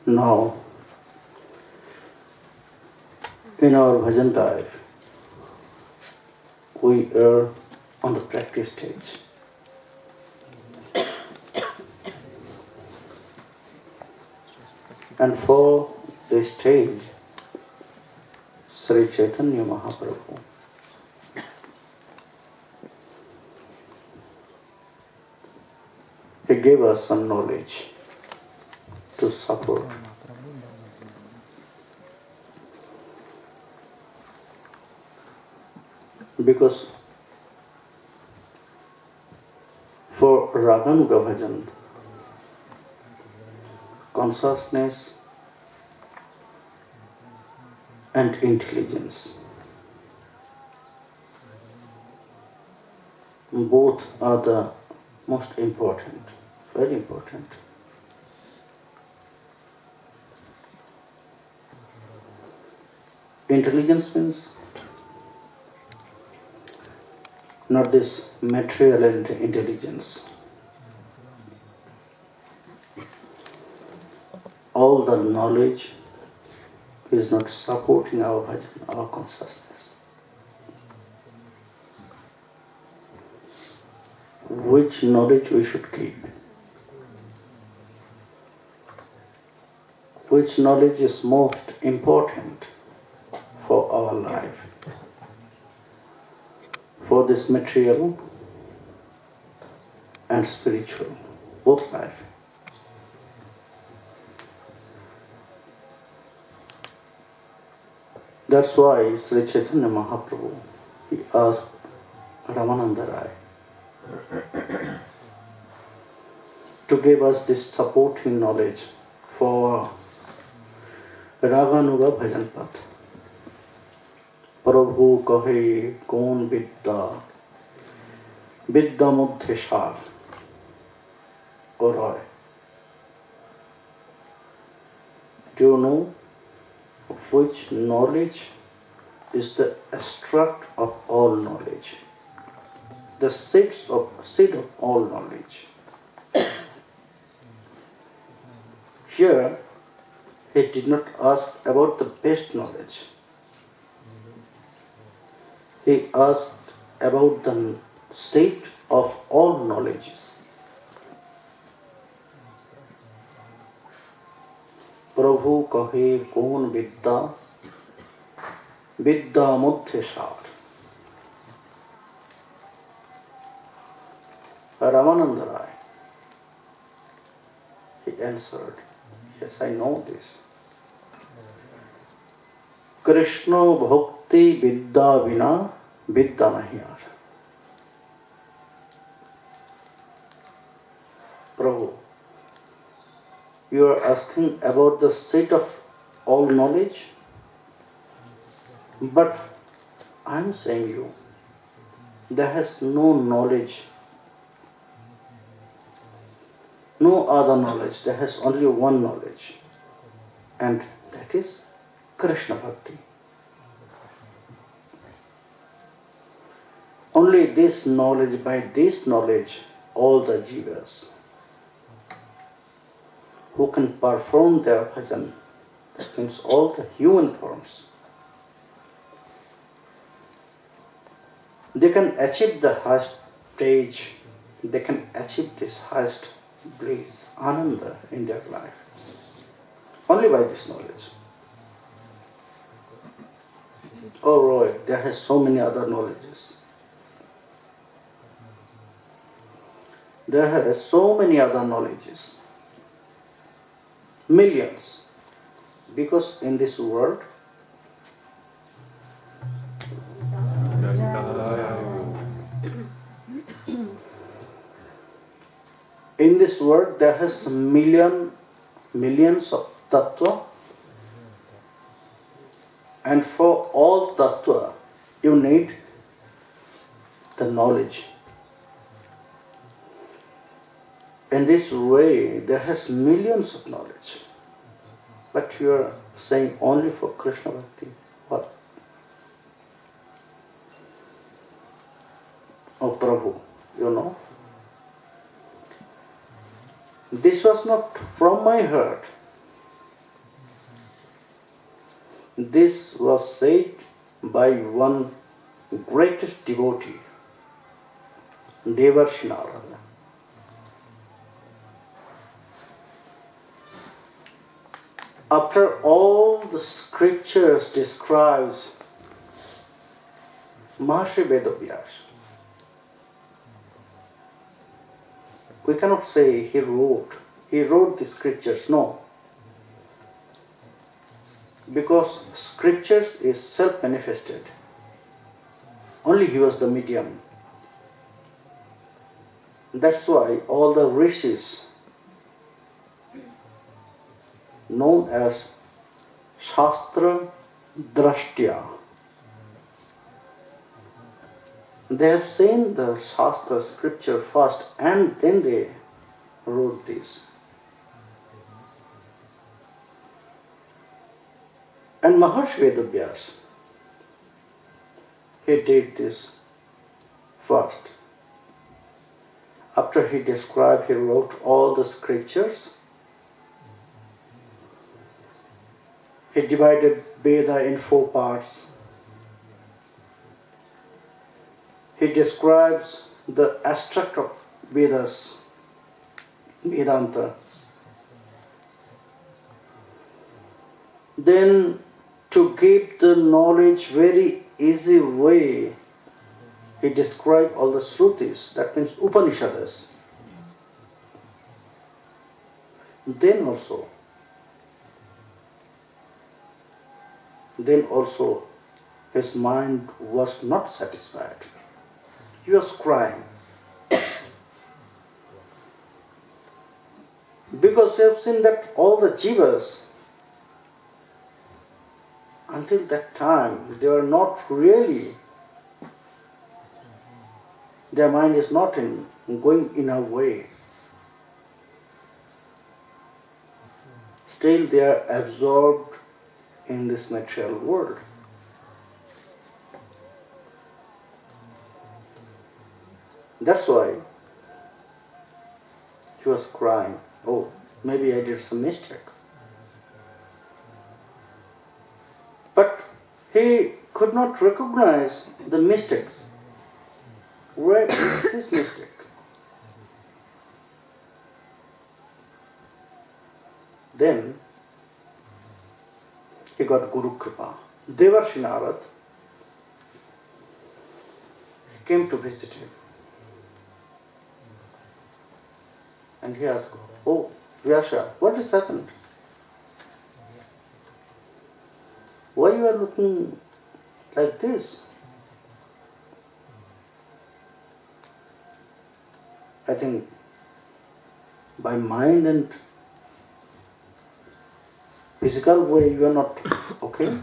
Now, in our bhajan life, we are on the practice stage. And for this stage, Sri Chaitanya Mahaprabhu he gave us some knowledge to support. Because for Radhanuga bhajan, consciousness and intelligence both are the most important, very important. Intelligence means not this material intelligence. All the knowledge is not supporting our bhajan, our consciousness. Which knowledge we should keep? Which knowledge is most important for our life? For this material and spiritual, both life. That's why Sri Chaitanya Mahaprabhu, he asked Ramananda Rai to give us this supporting knowledge for Raganuga Bhajan Path. Prabhu kahe kon vidya, vidya muddhe sar. O Roy, do you know which knowledge is the extract of all knowledge? The seed of all knowledge. Here, he did not ask about the best knowledge. He asked about the seed of all knowledges. Prabhu kahe kon vidya, vidya muddhe sar. Ramananda Rai, he answered, yes, I know this. Krishna bhakti vidya vina vidya nahi aar. Prabhu, you are asking about the seat of all knowledge, but I am saying you, there has no knowledge, no other knowledge, there has only one knowledge, and that is Krishna Bhakti. Only this knowledge, by this knowledge, all the jivas who can perform their bhajan, that means all the human forms, they can achieve the highest stage, they can achieve this highest bliss, ananda in their life, only by this knowledge. Oh Roy, there has so many other knowledges. There are so many other knowledges. Millions. Because in this world, there has millions of tattva, and for all tattva you need the knowledge. In this way, there has millions of knowledge, but you are saying only for Krishna Bhakti. What? Oh Prabhu, you know, this was not from my heart. This was said by one greatest devotee, Devarshi Narada. After all the scriptures describes Maharishi Vedavyas, we cannot say he wrote the scriptures, no. Because scriptures is self-manifested. Only he was the medium. That's why all the rishis, known as Shastra Drashtya, they have seen the Shastra scripture first and then they wrote this. And Maharishi Vedavyas, he did this first. After he described, he wrote all the scriptures. He divided Veda in 4 parts. He describes the aspect of Vedas, Vedanta. Then, to give the knowledge very easy way, he described all the Shrutis, that means Upanishads. Then also, his mind was not satisfied. He was crying. Because he have seen that all the jivas, until that time, they were not really, their mind is not going in a way. Still they are absorbed in this material world. That's why he was crying, oh, maybe I did some mistakes. But he could not recognize the mistakes. Where is this mistake? Then he got Guru Kripa. Devarshi Narad came to visit him. And he asked, oh, Vyasa, what has happened? Why you are looking like this? I think by mind and physical way you are not okay.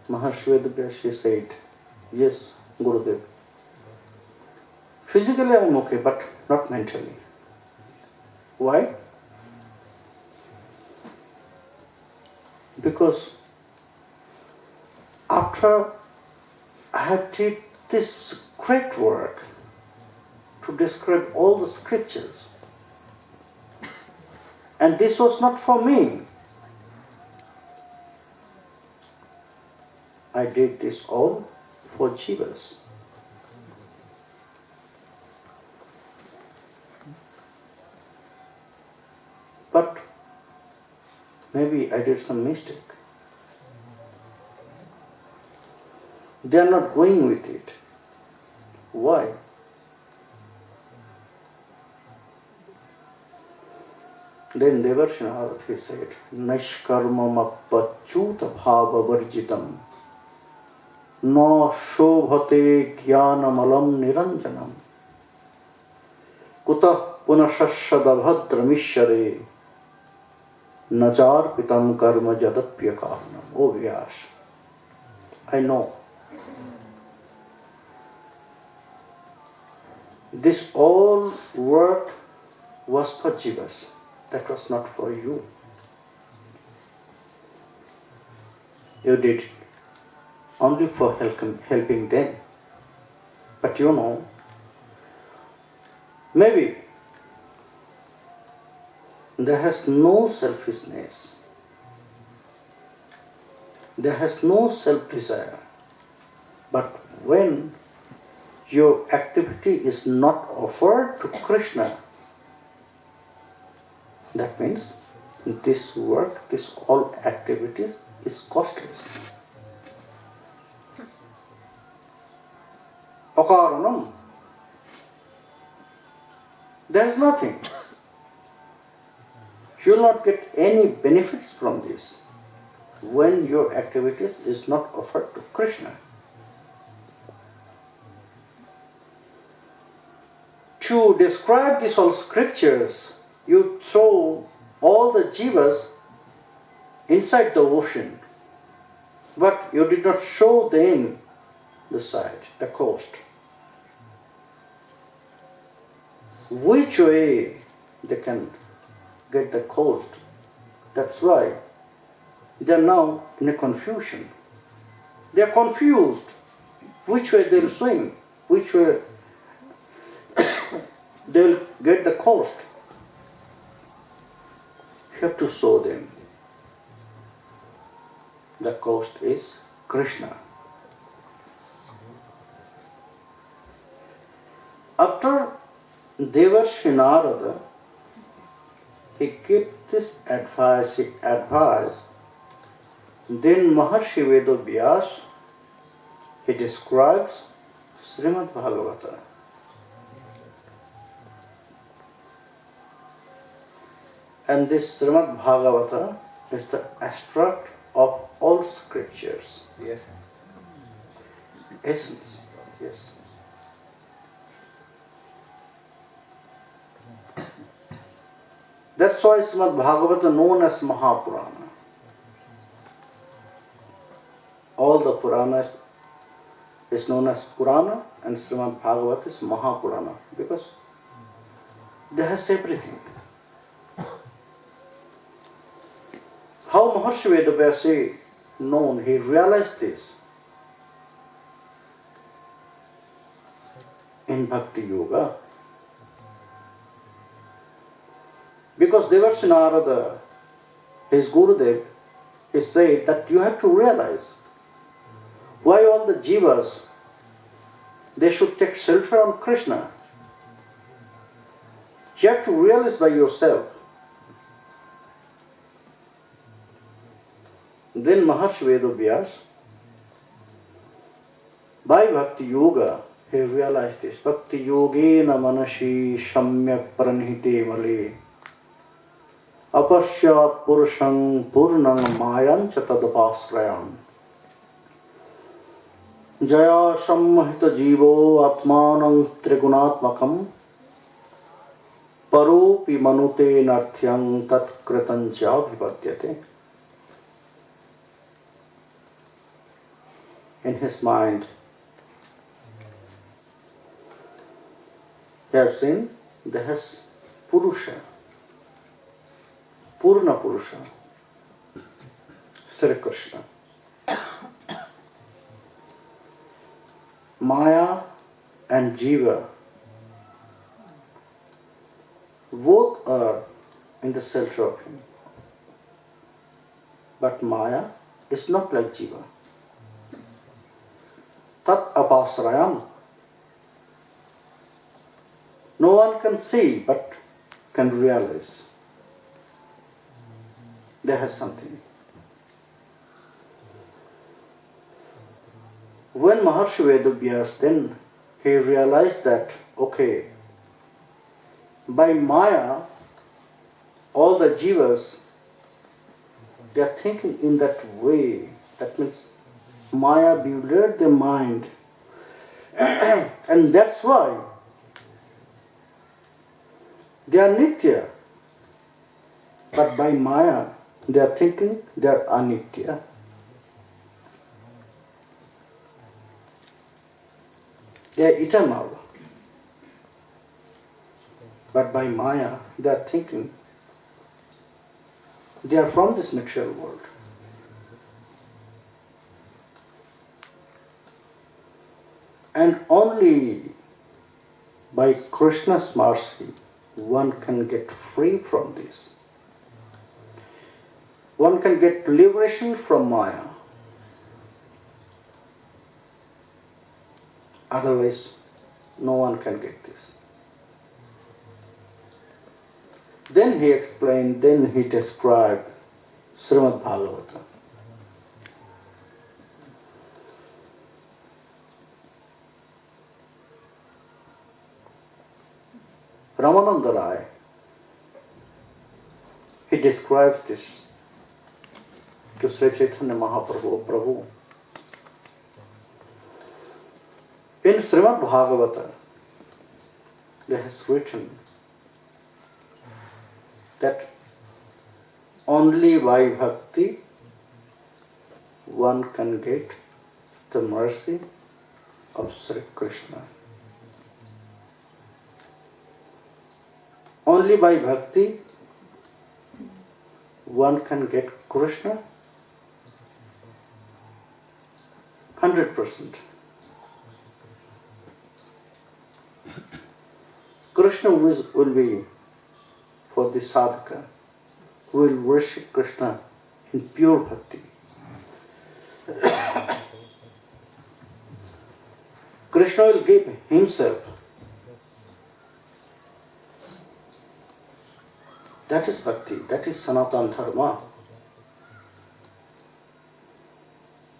Maharishi Vedavyas said, yes, Gurudev. Physically I am okay, but not mentally. Why? Because after I have did this great work to describe all the scriptures, and this was not for me. I did this all for jivas. But maybe I did some mistake. They are not going with it. Why? Then Devarshi Narad, he said, Nashkarmamapachyuta bhava varjitam no shobhate jnanamalam niranjanam kutah punashashadabhadramishare najar pitam karma jadapya karanam. Oh Vyas, I know this all work was for jivas. That was not for you. You did it only for helping them. But you know, maybe there has no selfishness. there has no self-desire. But when your activity is not offered to Krishna, that means this work, this all activities is costless. Akaranam. There is nothing. You will not get any benefits from this when your activities is not offered to Krishna. To describe these all scriptures, you throw all the jivas inside the ocean, but you did not show them the side, the coast. Which way they can get the coast? That's why they are now in a confusion. They are confused. Which way they will swim? Which way they will get the coast? You have to show them. The coast is Krishna. After Devarshi Narada, he gave this advice, then Maharshi Vedavyas, he describes Srimad Bhagavata. And this Srimad Bhagavata is the extract of all scriptures. The essence. Essence, yes. That's why Srimad Bhagavata is known as Mahapurana. All the Puranas is known as Purana and Srimad Bhagavata is Mahapurana because they has everything. How Maharshi Vedavyasa known, he realized this in Bhakti Yoga. Because Devarshi Narada, his Gurudev, he said that you have to realize why all the jivas, they should take shelter on Krishna. You have to realize by yourself. Then Maharshi Vedavyas, by Bhakti Yoga, he realized this. Bhakti Yogena Manashi Shamyak Pranhite Male Apashyat Purushang Purnang Mayan Chatadapasrayam Jaya Sammahita Jivo Atmanang Trigunatmakam Paropi Manute Narthyang Tat Kritancha Vipadyate. In his mind, he has seen there has Purusha, Purna Purusha, Sri Krishna. Maya and Jiva, both are in the shelter of him. But Maya is not like Jiva. Tat apasrayam. No one can see but can realize. There has something. When Maharshi Vedavyas, then he realized that, okay, by Maya, all the jivas, they are thinking in that way. That means Maya bewildered their mind. And that's why they are Nitya. But by Maya, they are thinking they are Anitya. They are eternal. But by Maya, they are thinking they are from this material world. And only by Krishna's mercy, one can get free from this. One can get liberation from Maya. Otherwise, no one can get this. Then he explained, then he described Srimad Bhagavata. Ramananda Rai, he describes this to Sri Chaitanya Mahaprabhu, Prabhu. In Srimad Bhagavata, he has written that only by bhakti one can get the mercy of Sri Krishna. Only by bhakti one can get Krishna 100%. Krishna will be for the sadhaka who will worship Krishna in pure bhakti. Krishna will give himself. That is bhakti, that is Sanatana Dharma.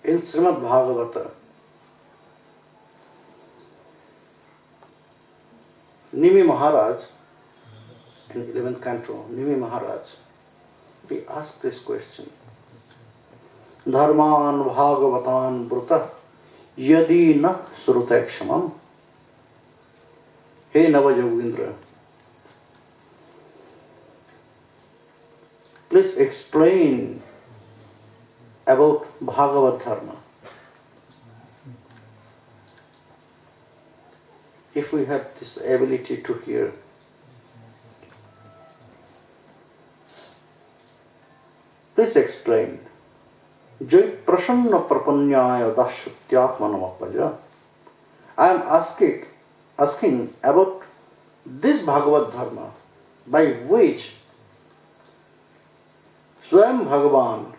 In Srimad Bhagavata, Nimi Maharaj, in 11th canto, Nimi Maharaj, he asked this question. Dharman Bhagavatan Bruta Yadi na Sruta Kshamam. Hey Navajogindra, please explain about Bhagavad Dharma. If we have this ability to hear, please explain. Jai prasanna prapanyaya dasyatyatmanamapaja. I am asking about this Bhagavad Dharma by which Swayam Bhagavan,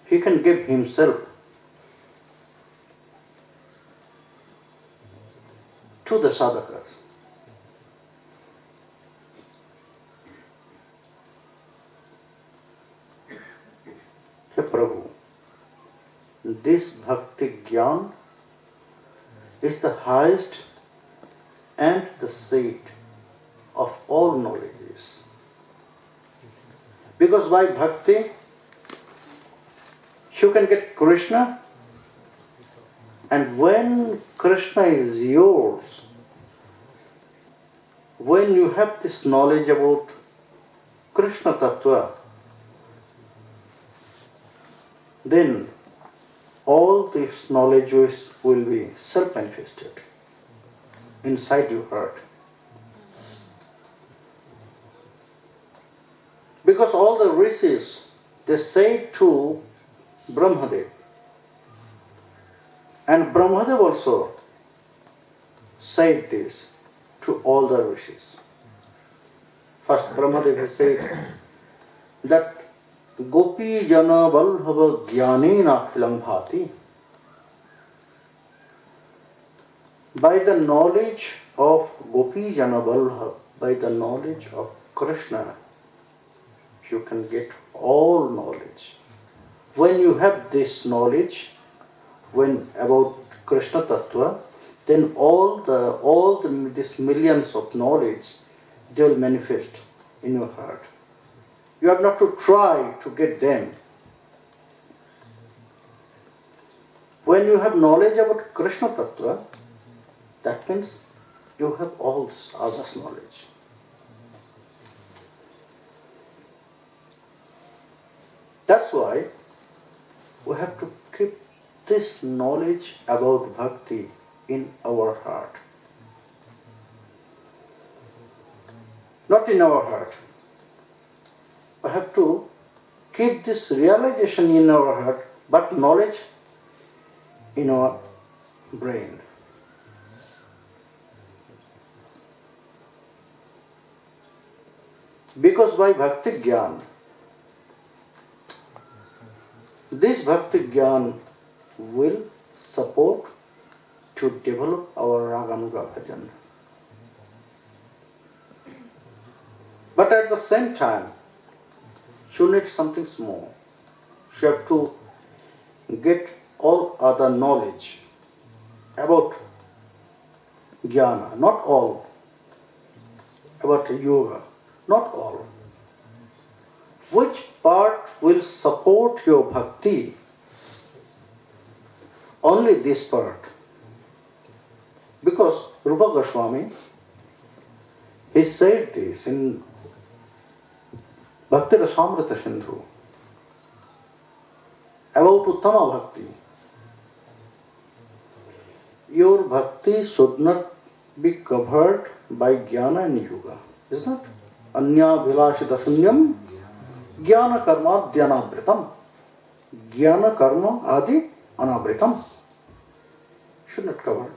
he can give himself to the sadhakas. Hey Prabhu, this Bhakti Gyan is the highest and the seat of all knowledges. Because by Bhakti, you can get Krishna, and when Krishna is yours, when you have this knowledge about Krishna Tattva, then all this knowledge will be self-manifested inside your heart. Because all the rishis, they say to Brahmadev, and Brahmadev also said this to all the rishis. First Brahmadev has said that Gopi jana balhava jnanena akhilam bhati. By the knowledge of Gopi jana balhava, by the knowledge of Krishna, you can get all knowledge. When you have this knowledge, when about Krishna Tattva, then all these millions of knowledge, they will manifest in your heart. You have not to try to get them. When you have knowledge about Krishna Tattva, that means you have all this others knowledge. That's why we have to keep this knowledge about bhakti in our heart. Not in our heart. We have to keep this realization in our heart, but knowledge in our brain. Because by Bhakti Gyan, this Bhakti Gyan will support to develop our Raganuga bhajan. But at the same time, you need something small. You have to get all other knowledge about jnana, not all, about yoga, not all. Which part will support your bhakti? Only this part. Because Rupa Goswami, he said this in Bhakti Rasamrita Sindhu about Uttama Bhakti. Your bhakti should not be covered by jnana and yoga, is not? Anya bhilashita sunyam jnana karma dhyanabritam. Jnana karma adi anabritam. Should not cover it.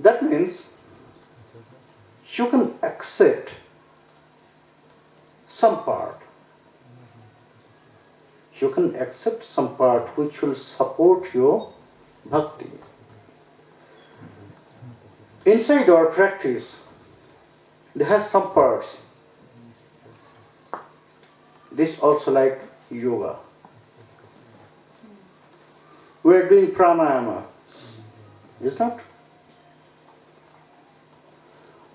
That means you can accept some part. You can accept some part which will support your bhakti. Inside our practice, there has some parts. This also like yoga. We are doing pranayama, is not?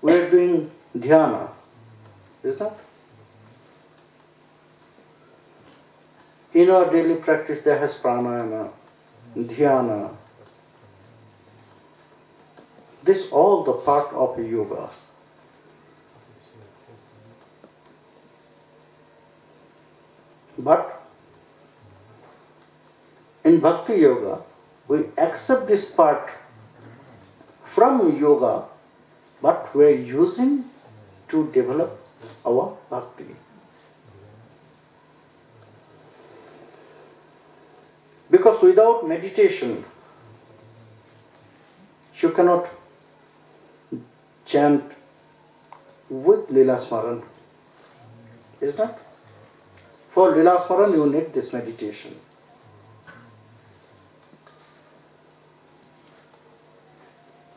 We are doing dhyana, is not? In our daily practice there has pranayama, dhyana. This all the part of yoga. But in Bhakti Yoga, we accept this part from yoga, but we are using to develop our bhakti. Because without meditation, you cannot chant with Lila Smaran. Is not? For Lila Smaran, you need this meditation.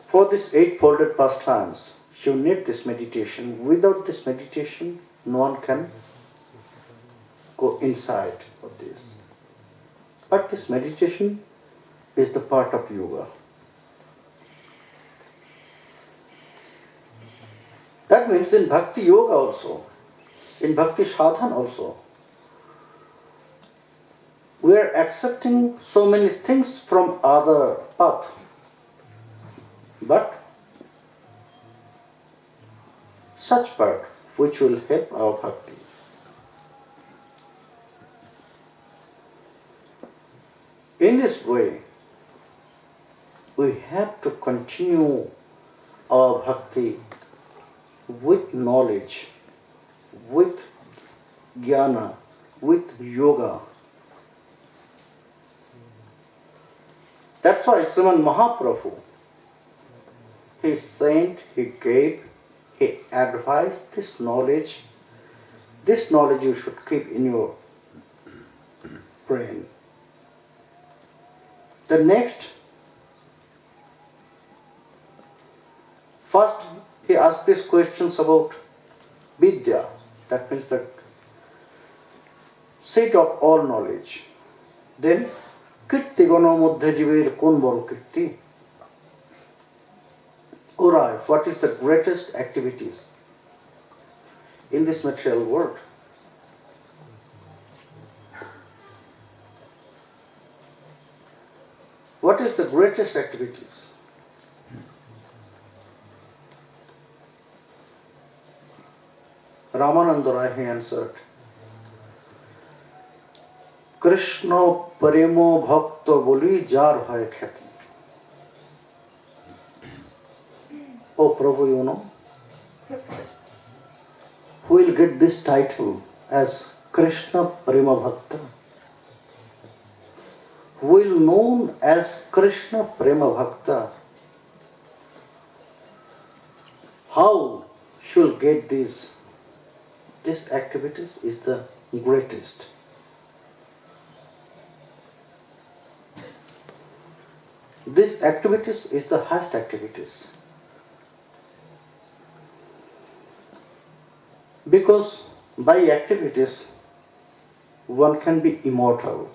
For this eightfolded pastimes, you need this meditation. Without this meditation, no one can go inside of this. But this meditation is the part of yoga. That means in Bhakti Yoga also, in Bhakti Sadhana also, we are accepting so many things from other path. But such part which will help our bhakti. In this way, we have to continue our bhakti with knowledge, with jnana, with yoga. That's why Sriman Mahaprabhu, he sent, he gave, he advised this knowledge you should keep in your brain. The next, first he asked these questions about Vidya, that means the seat of all knowledge. Then, Kirti Gano Muddha Jivir Kun Bol Kirti. Ora, what is the greatest activities in this material world? What is the greatest activities? Ramananda Rai, he answered, Krishna Paremo Bhakta Boli Jar Hoy Khati. Oh Prabhu, you know, who will get this title as Krishna Parema Bhakta? Who will known as Krishna Prema Bhakta? How she will get these activities is the greatest. This activities is the highest activities. Because by activities one can be immortal.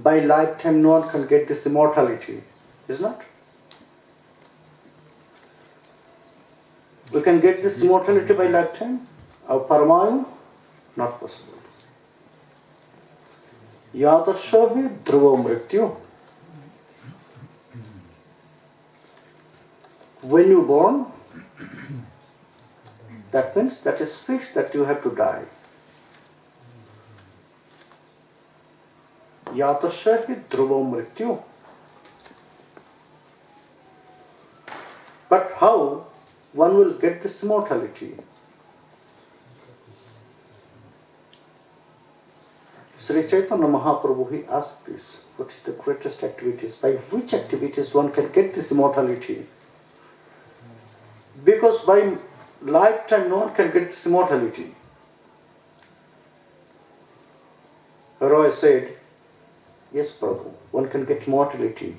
By lifetime no one can get this immortality, is not? We can get this immortality by lifetime. Our paramayu, not possible. Yadashavi dhruva mrityu. When you born, that means that is fixed that you have to die. Yatashahi dhruva mrityu. But how one will get this immortality? Sri Chaitanya Mahaprabhu, he asked this, what is the greatest activities? By which activities one can get this immortality? Because by lifetime no one can get this immortality. Roy said, yes, Prabhu, one can get immortality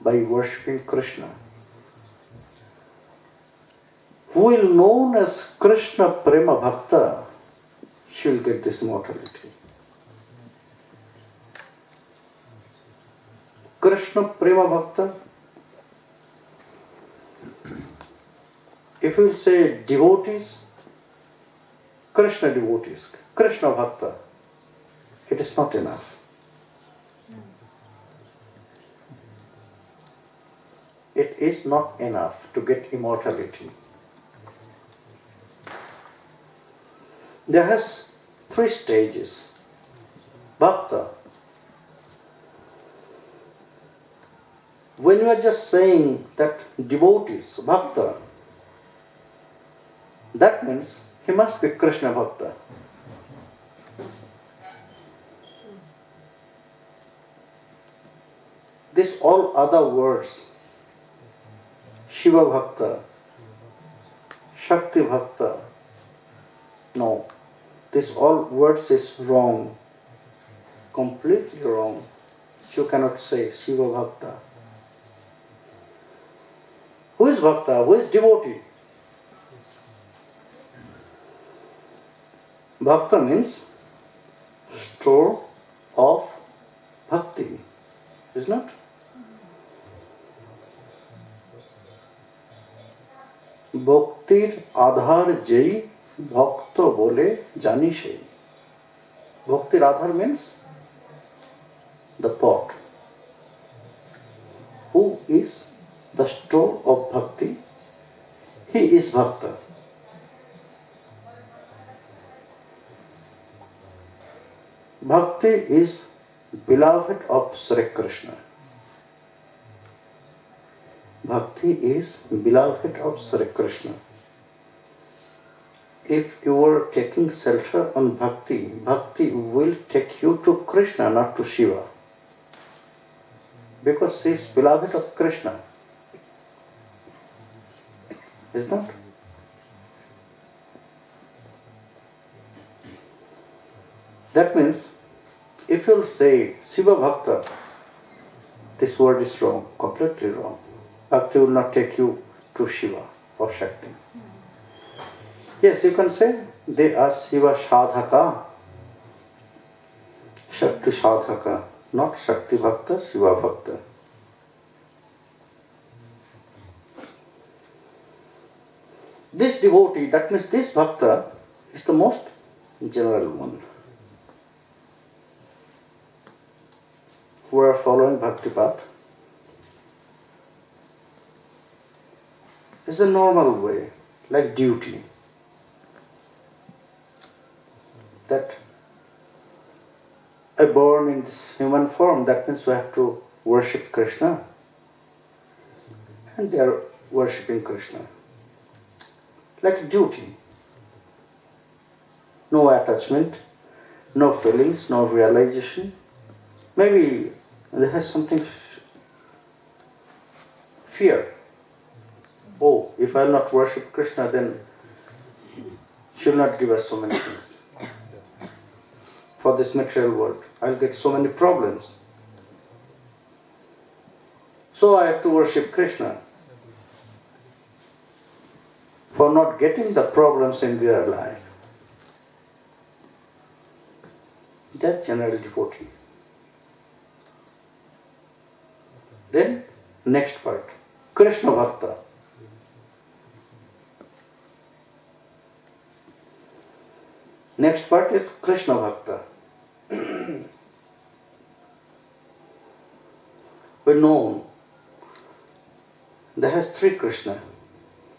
by worshipping Krishna. Who will known as Krishna Prema Bhakta, she will get this immortality. Krishna Prema Bhakta, if you will say devotees, Krishna devotees, Krishna Bhakta, it is not enough. It is not enough to get immortality. There has 3 stages. Bhakta. When you are just saying that devotees, Bhakta, that means he must be Krishna Bhakta. This all other words, Shiva Bhakta, Shakti Bhakta, no, this all words is wrong, completely wrong. You cannot say Shiva Bhakta. Who is Bhakta? Who is devotee? Bhakta means store of bhakti, is not? Bhaktir adhar jai bhakta bole jani shei. Bhaktir adhar means the pot. Who is the store of bhakti? He is Bhakta. Bhakti is beloved of Sri Krishna. Bhakti is beloved of Sri Krishna. If you are taking shelter on Bhakti, Bhakti will take you to Krishna, not to Shiva. Because he is beloved of Krishna. Is not? That means, if you will say Shiva Bhakta, this word is wrong, completely wrong. Bhakti will not take you to Shiva or Shakti. Yes, you can say they are Shiva Sadhaka, Shakti Sadhaka, not Shakti Bhakta, Shiva Bhakta. This devotee, that means this Bhakta, is the most general one. Who are following Bhakti path. It's a normal way, like duty. That I born in this human form, that means we have to worship Krishna. And they are worshipping Krishna. Like duty. No attachment, no feelings, no realization. Maybe there has something fear. Oh, if I will not worship Krishna, then she will not give us so many things. For this material world, I will get so many problems. So I have to worship Krishna for not getting the problems in their life. That's general devotee. Then, next part, Krishna Bhakta. Next part is Krishna Bhakta. We know there has three Krishna.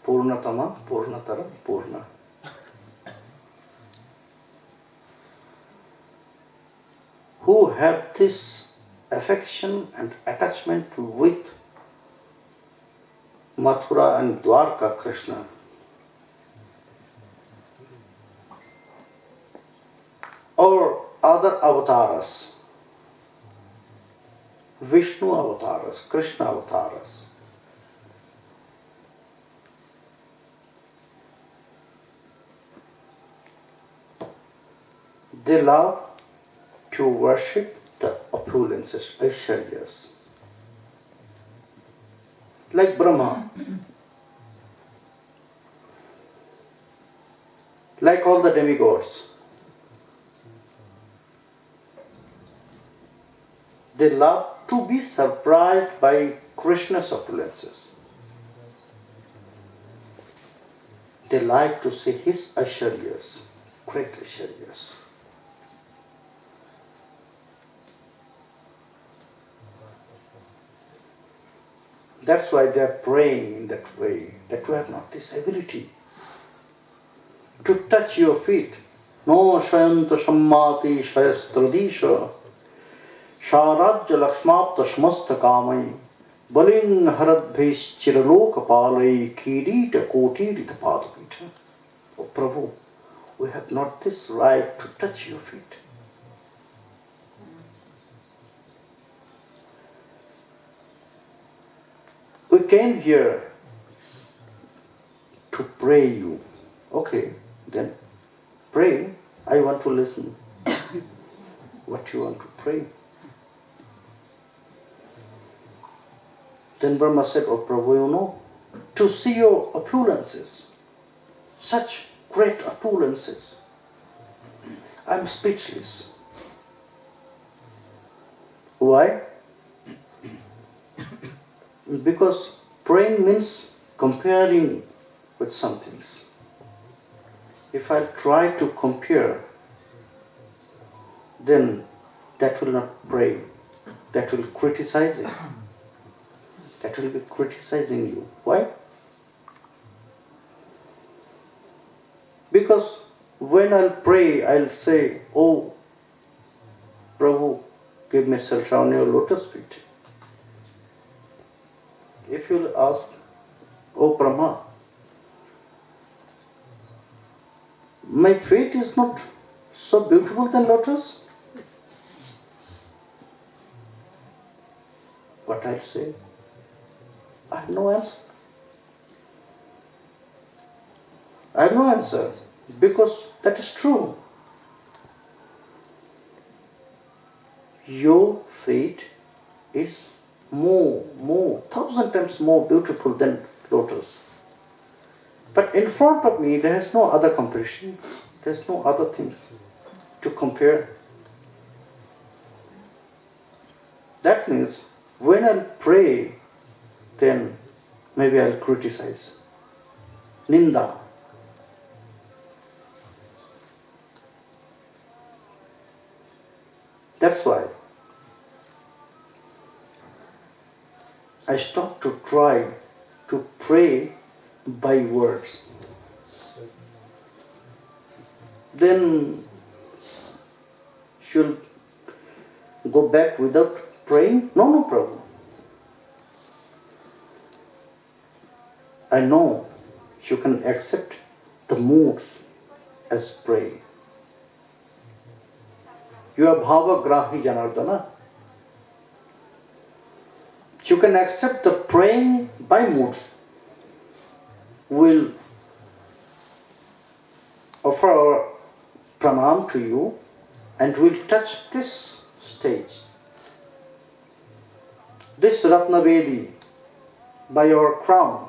Purnatama, Purnatara, Purna. Who have this affection and attachment with Mathura and Dwarka Krishna. Or other avatars. Vishnu avatars, Krishna avatars. They love to worship the opulences, Aisharyas. Like Brahma. Like all the demigods. They love to be surprised by Krishna's opulences. They like to see his Aisharyas, great Aisharyas. That's why they are praying in that way, that we have not this ability to touch your feet. No shayanta sammati shayastradisha Sharajya lakshmapta shmasta kamai Baling haradbhis chiraloka palai Kirita kotirita padapita. Oh Prabhu, we have not this right to touch your feet. We came here to pray you. Okay, then pray. I want to listen. What you want to pray? Then Brahma said, oh Prabhu, you know, to see your opulences, such great opulences, I'm speechless. Why? Because praying means comparing with some things. If I try to compare, then that will not pray. That will criticize it. That will be criticizing you. Why? Because when I'll pray, I'll say, oh, Prabhu, give me shelter on your lotus feet. If you'll ask, oh Brahma, my feet is not so beautiful than lotus? What I'll say? I have no answer. I have no answer because that is true. Your feet is more, 1,000 times more beautiful than lotus. But in front of me there is no other comparison. There is no other things to compare. That means when I pray, then maybe I'll criticize. Ninda. That's why I stopped to try to pray by words. Then she'll go back without praying? No problem. I know you can accept the moods as praying. You are bhava grahi janardana. You can accept the praying by moods. We'll offer our pranam to you and we'll touch this stage. this Ratnavedi by your crown,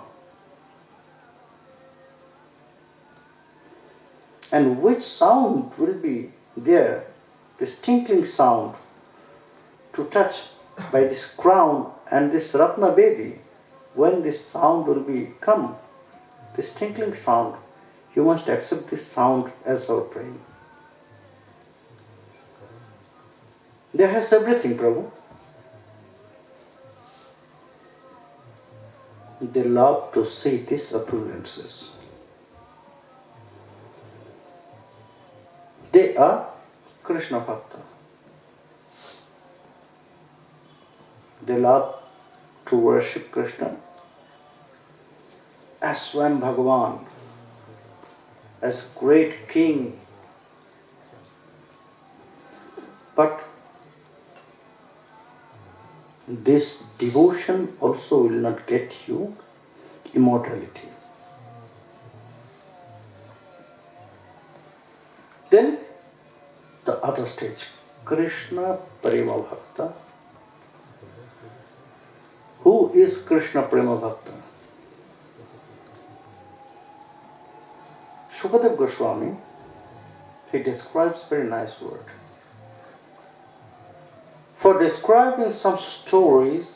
and which sound will be there, this tinkling sound to touch by this crown and this Ratnavedi, when this sound will be come, this tinkling sound, you must accept this sound as our praying. There has everything, Prabhu. They love to see these appearances. They are Krishna Bhakta. They love to worship Krishna as Swam Bhagavan, as great king. But this devotion also will not get you immortality. Then the other stage, Krishna Prema Bhakta. Who is Krishna Prema Bhakta? Shukadev Goswami, he describes very nice word. For describing some stories,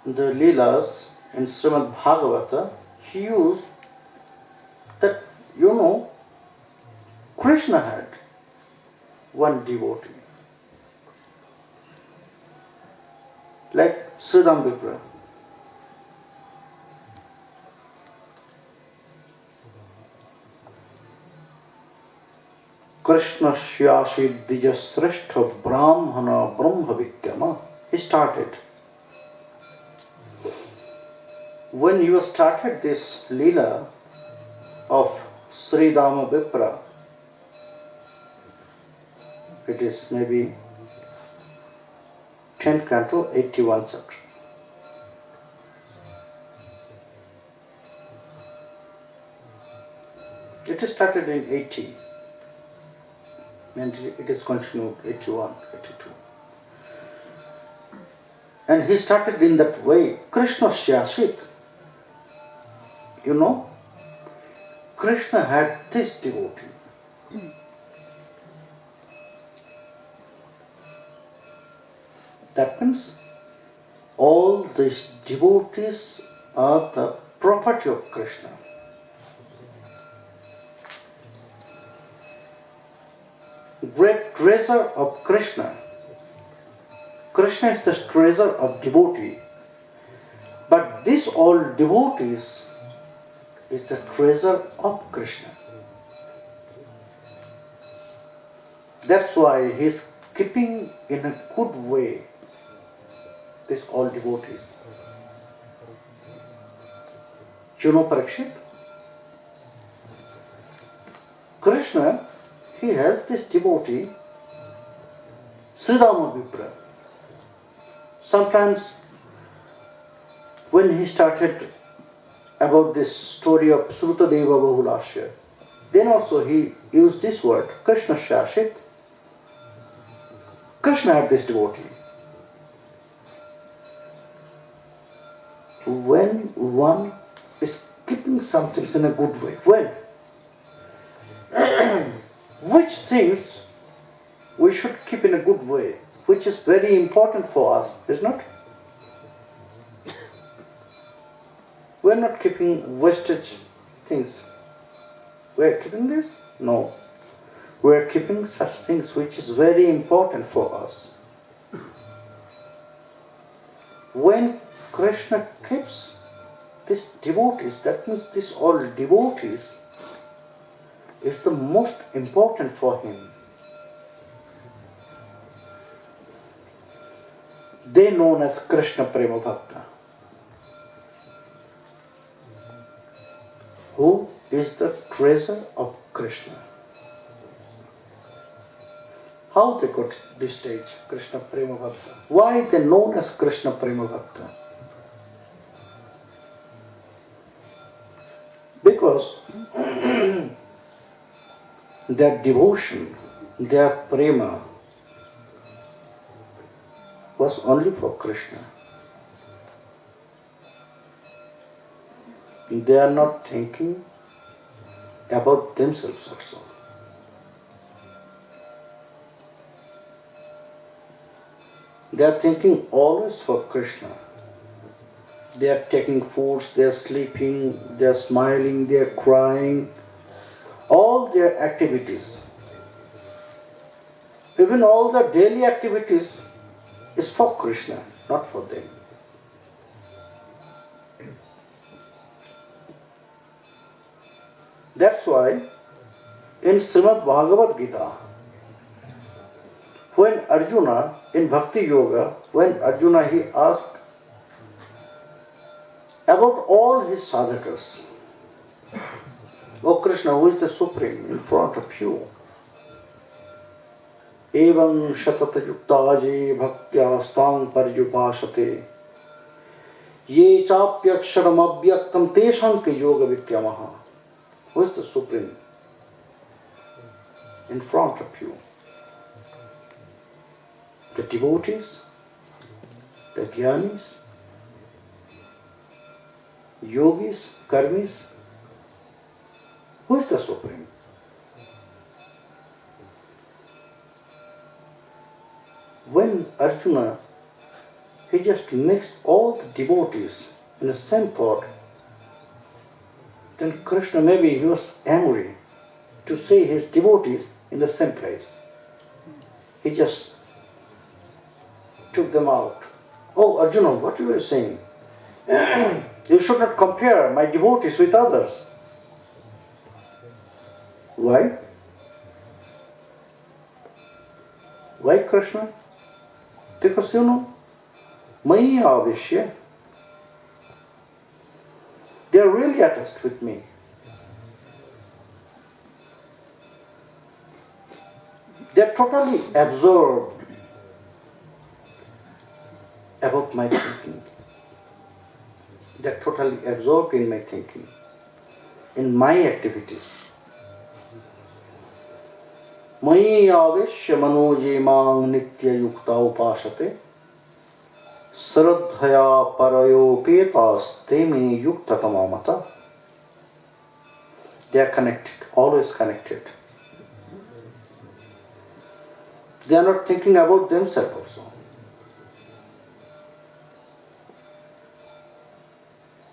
the Leelas in Srimad Bhagavata, he used that, Krishna had one devotee, like Sridham Vipra. Krishna Shyasi Dijasreshta Brahmana Brahma Vidyama. He started. When you started this Leela of Sridhama Vipra, it is maybe 10th canto, 81 chapter. It is started in 80. And it is continued 81, 82. And he started in that way. Krishna Shyashit. Krishna had this devotee. That means all these devotees are the property of Krishna. Great treasure of Krishna. Krishna is the treasure of devotee. But this all devotees is the treasure of Krishna. That's why he is keeping in a good way this all devotees. Parikshit? Krishna, he has this devotee, Sridhama Vipra. Sometimes when he started about this story of Srutadeva Bahulasya, then also he used this word, Krishna Shashit. Krishna had this devotee. When one is keeping some things in a good way, when which things we should keep in a good way, which is very important for us, is not? We are not keeping wastage things. We are keeping this? No. We are keeping such things which is very important for us. When Krishna keeps these devotees, that means this all devotees is the most important for him. They known as Krishna Prema Bhakta. Who is the treasure of Krishna? How they got this stage, Krishna Prema Bhakta? Why they known as Krishna Prema Bhakta? Because their devotion, their prema was only for Krishna. They are not thinking about themselves also. They are thinking always for Krishna. They are taking foods, they are sleeping, they are smiling, they are crying. All their activities, even all the daily activities, is for Krishna, not for them. That's why in Srimad Bhagavad Gita, when Arjuna, in Bhakti Yoga, when Arjuna he asked about all his sadhakas, O Krishna, who is the Supreme in front of you? Evam shatata yuktaji bhaktya stang parjupashate ye chapyaksharam abhyaktam tesham ke yoga vityamaha. Who is the Supreme in front of you? The devotees, the jnanis, yogis, karmis. Who is the Supreme? When Arjuna, he just mixed all the devotees in the same pot, then Krishna, maybe he was angry to see his devotees in the same place. He just took them out. Oh Arjuna, what you are saying? You should not compare my devotees with others. Why? Why Krishna? Because Maya Avishya, they are really attached with me. They are totally absorbed about my thinking. They are totally absorbed in my thinking, in my activities. Maya Avishya manoje mang nitya yukta upashate Sradhaya parayo petas teme yukta tamamata. They are connected, always connected. They are not thinking about themselves also.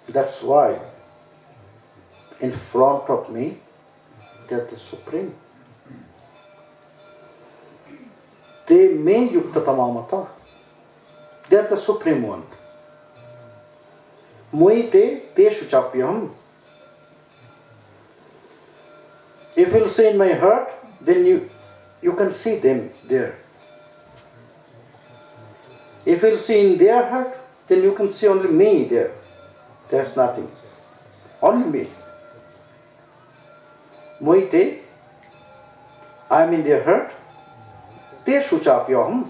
That's why in front of me they are the Supreme. Te me yukta tamamata. They are the Supreme One. Moite te shuchapyam. If you'll see in my heart, then you can see them there. If you'll see in their heart, then you can see only me there. There's nothing. Only me. Moite, I am in their heart. Te shuchapyam.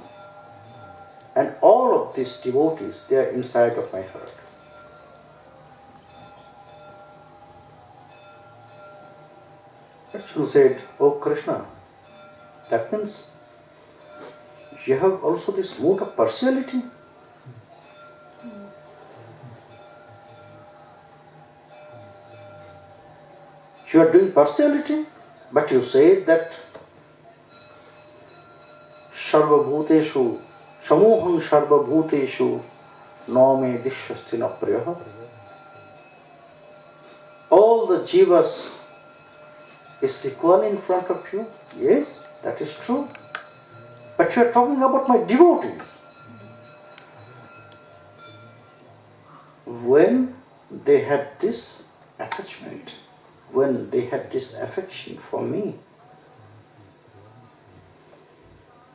And all of these devotees, they are inside of my heart. Arjuna said, Oh Krishna, that means you have also this mood of partiality. You are doing partiality, but you say that Sarva Bhuteshu Samoham Sarva Bhuteshu Name Dishastina Priyaha. All the jivas is equal in front of you. Yes, that is true. But you are talking about my devotees. When they have this attachment, when they have this affection for me,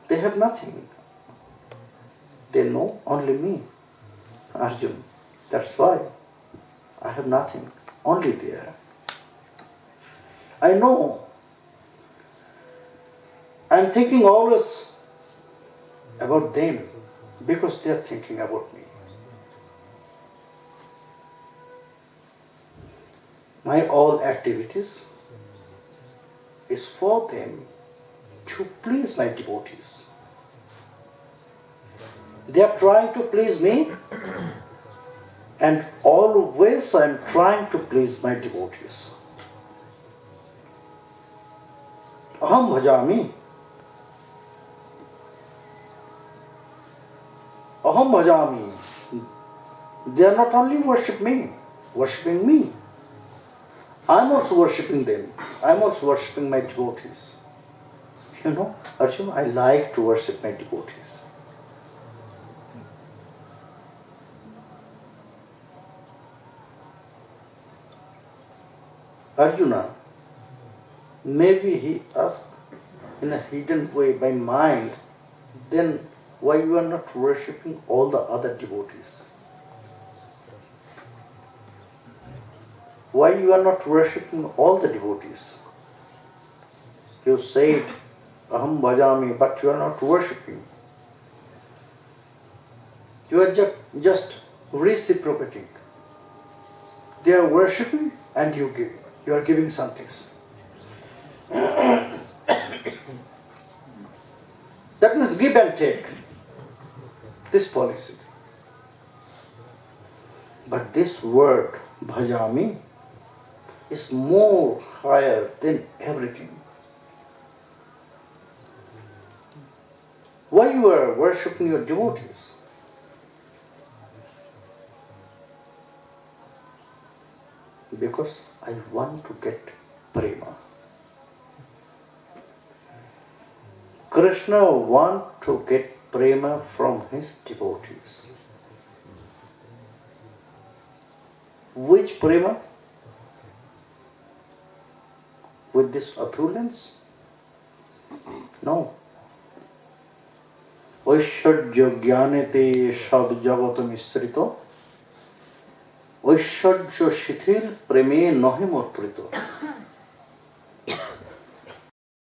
they have nothing. They know only me, Arjuna. That's why I have nothing, only there. I know. I'm thinking always about them because they are thinking about me. My all activities is for them to please my devotees. They are trying to please me and always I am trying to please my devotees. Aham bhajami. Aham bhajami. They are not only worshipping me. I am also worshipping them. I am also worshipping my devotees. You know, Arjuna, I like to worship my devotees. Arjuna, maybe he asked in a hidden way by mind, then why you are not worshipping all the other devotees? Why you are not worshipping all the devotees? You said, Aham bhajami, but you are not worshipping. You are just reciprocating. They are worshipping and you give. You are giving something. That means give and take. This policy. But this word, bhajami, is more higher than everything. Why you are worshipping your devotees? Because I want to get prema. Krishna wants to get prema from his devotees. Which prema? With this opulence? No. Oishadya jnanete shad jagata misrito. Oishadya shithil preme nahi morprito.